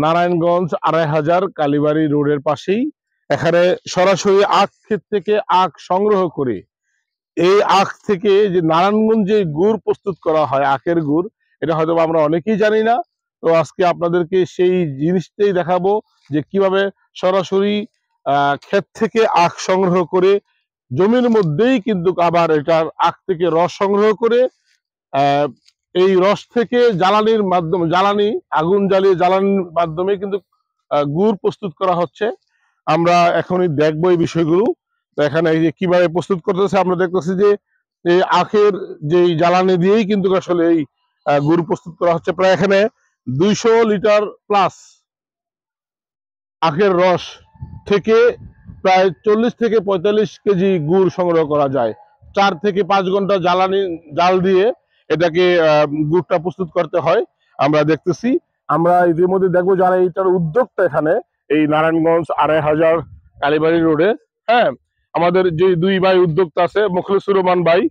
নারায়ণগঞ্জ ২৫০০ কালীবাড়ি রোডের পাশেই। এখানে সরাসরি আখ ক্ষেত থেকে আখ সংগ্রহ করে এই আখ থেকে যে নারায়ণগঞ্জে গুড় প্রস্তুত করা হয়, আখের গুড়, এটা হয়তো আমরা অনেকেই জানি না। তো আজকে আপনাদেরকে সেই জিনিসটাই দেখাবো যে কিভাবে সরাসরি ক্ষেত থেকে আখ সংগ্রহ করে জমির মধ্যেই কিন্তু আবার এটার আখ থেকে রস সংগ্রহ করে এই রস থেকে জ্বালানির মাধ্যমে, আগুন জ্বালিয়ে জ্বালানির মাধ্যমে কিন্তু গুড় প্রস্তুত করা হচ্ছে। আমরা এখনই দেখবো এই বিষয়গুলো। তো এখানে এই যে কিভাবে প্রস্তুত করতেছে আমরা দেখতেছি যে এই আখের যে জ্বালানি দিয়েই কিন্তু আসলে এই গুড় প্রস্তুত করা হচ্ছে। প্রায় এখানে 200 লিটার প্লাস আখের রস থেকে প্রায় 40 থেকে 45 কেজি গুড় সংগ্রহ করা যায়। 4 থেকে 5 ঘন্টা জাল দিয়ে এটাকে গুড়টা প্রস্তুত করতে হয়। আমরা দেখতেছি, আমরা ইতিমধ্যে দেখবো যারা এইটার উদ্যোক্তা এখানে এই নারায়ণগঞ্জ ২৫০০ কালীবাড়ি রোডে, হ্যাঁ, আমাদের যে দুই ভাই উদ্যোক্তা আছে, মুখলেসুর রহমান ভাই,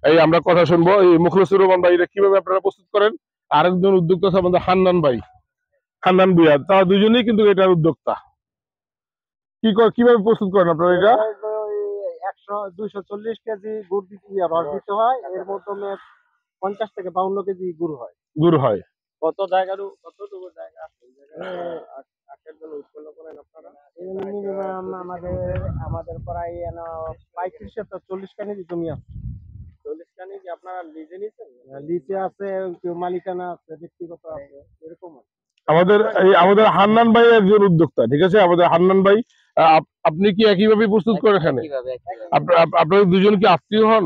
এই আমরা কথা শুনবো এই মুখলেসুর রহমান ভাই এটা কিভাবে আপনারা প্রস্তুত করেন। আরেকজন উদ্যোক্তা আছে আমাদের হান্নান ভাই, হান্নান ভুইয়া, তারা দুজনেই কিন্তু এটার উদ্যোক্তা। কিভাবে প্রস্তুত করেন আপনারা এটা? 240 কেজি গুড় রস দিতে হয়, এর মাধ্যমে 50 থেকে 52 কেজি গুড় হয়। কত কতটুকু জায়গা আছে আখের জন্য উৎপন্ন করেন আপনারা? মিনিমাম আমাদের প্রায় 35 থেকে 40 কানি জমি আছে। 40 কানি কি আপনারা লিজে নিছেন? লিজে আছে, কেউ মালিকানা আছে, ব্যক্তিগত আছে, এরকম আছে। আমাদের হান্নান ভাই একজন উদ্যোক্তা, ঠিক আছে। আমাদের হান্নান ভাই, আপনি কি একইভাবে প্রস্তুত করেন এখানে? আপনারা দুজন কি আত্মীয় হন?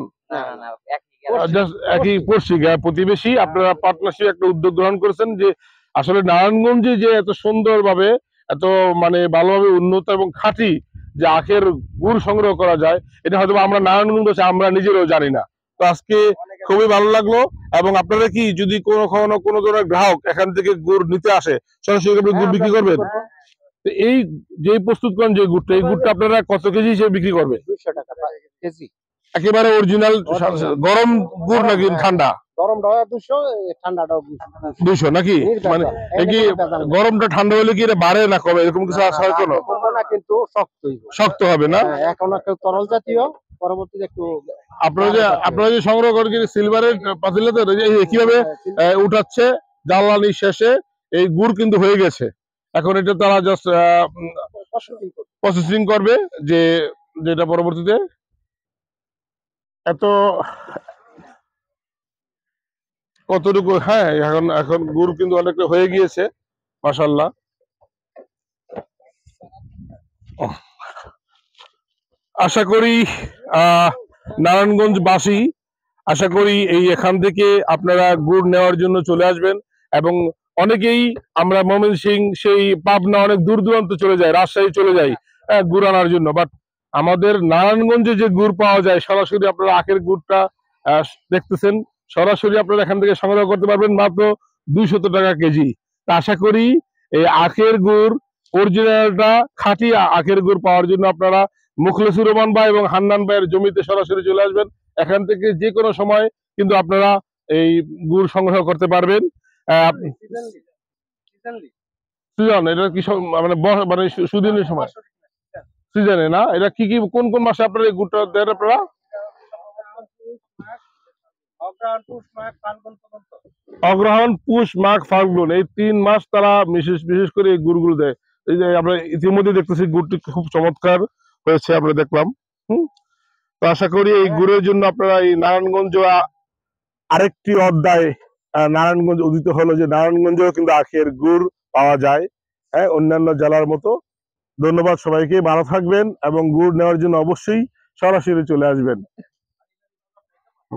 একই পড়শি, প্রতিবেশী। আপনারা পার্টনারশিপ একটা উদ্যোগ গ্রহণ করেছেন যে আসলে নারায়ণগঞ্জে যে এত সুন্দরভাবে, এত মানে ভালোভাবে উন্নত এবং খাঁটি যে আখের গুড় সংগ্রহ করা যায়, এটা হয়তো আমরা নারায়ণগঞ্জ আমরা নিজেরাও জানি না। তো আজকে খুবই ভালো লাগলো। এবং আপনারা কি যদি কোনো ধরনের গ্রাহক এখান থেকে গুড় নিতে আসে, সরাসরি গুড় বিক্রি করবেন? এই যে প্রস্তুত করেন যে গুড়টা, এই গুড়টা আপনারা কত কেজি হিসেবে বিক্রি করবেন? 200 টাকা কেজি। একেবারে অরিজিনাল গরম গুড় নাকি ঠান্ডা? গরমটা 200, ঠান্ডাটাও 200 নাকি? মানে কি গরমটা ঠান্ডা হলে কি এটা বাড়ে না কমে, এরকম কিছু আছে হয়তো না? কিন্তু শক্ত হবে না? এখন একটা তরল জাতীয়, পরবর্তীতে একটু। আপনারা যে সংগ্রহ করেন কি সিলভারের পাতিলাতে কিভাবে উঠাচ্ছে, জ্বালানি শেষে এই গুড় কিন্তু হয়ে গেছে। এখন এটা তারা জাস্ট প্রসেসিং করবে, যেটা পরবর্তীতে এত কতটুকু, হ্যাঁ, এখন গুড় কিন্তু অনেকটা হয়ে গিয়েছে, মাশাআল্লাহ। আশা করি নারায়ণগঞ্জবাসী, আশা করি এখান থেকে আপনারা গুড় নেওয়ার জন্য চলে আসবেন। এবং অনেকেই আমরা ময়মনসিংহ, সেই পাবনা, অনেক দূর দূরান্ত চলে যায়, রাজশাহী চলে যাই গুড় আনার জন্য। বাট আমাদের নারায়ণগঞ্জে যে গুড় পাওয়া যায়, সরাসরি আপনারা আখের গুড়টা দেখতেছেন, সরাসরি আপনারা এখান থেকে সংগ্রহ করতে পারবেন মাত্র 200 টাকা কেজি। আশা করি এই আখের গুড়, অরিজিনালটা খাঁটি আখের গুড় পাওয়ার জন্য আপনারা মুখলেসুর রহমান ভাই এবং হান্নান ভাইয়ের জমিতে সরাসরি চলে আসবেন। এখান থেকে যে কোনো সময় কিন্তু আপনারা এই গুড় সংগ্রহ করতে পারবেন। সিজন, এটা কি মানে সুদিনের সময় সিজনে না? এটা কি কোন কোন মাসে আপনারা এই গুড়টা দেন আপনারা? অগ্রহায়ণ, পুষ, মাঘ, ফাল্গুন, এই 3 মাস তারা বিশেষ করে এই গুড়গুলো দেয়। এই যে আমরা ইতিমধ্যে দেখতেছি গুড়টি খুব চমৎকার হয়েছে, আমরা দেখলাম। তো আশা করি এই গুড়ের জন্য আপনারা এই নারায়ণগঞ্জ আরেকটি অধ্যায় নারায়ণগঞ্জ উদিত হলো যে নারায়ণগঞ্জেও কিন্তু আখের গুড় পাওয়া যায়, হ্যাঁ, অন্যান্য জেলার মতো। ধন্যবাদ সবাইকে, ভালো থাকবেন এবং গুড় নেওয়ার জন্য অবশ্যই সরাসরি চলে আসবেন।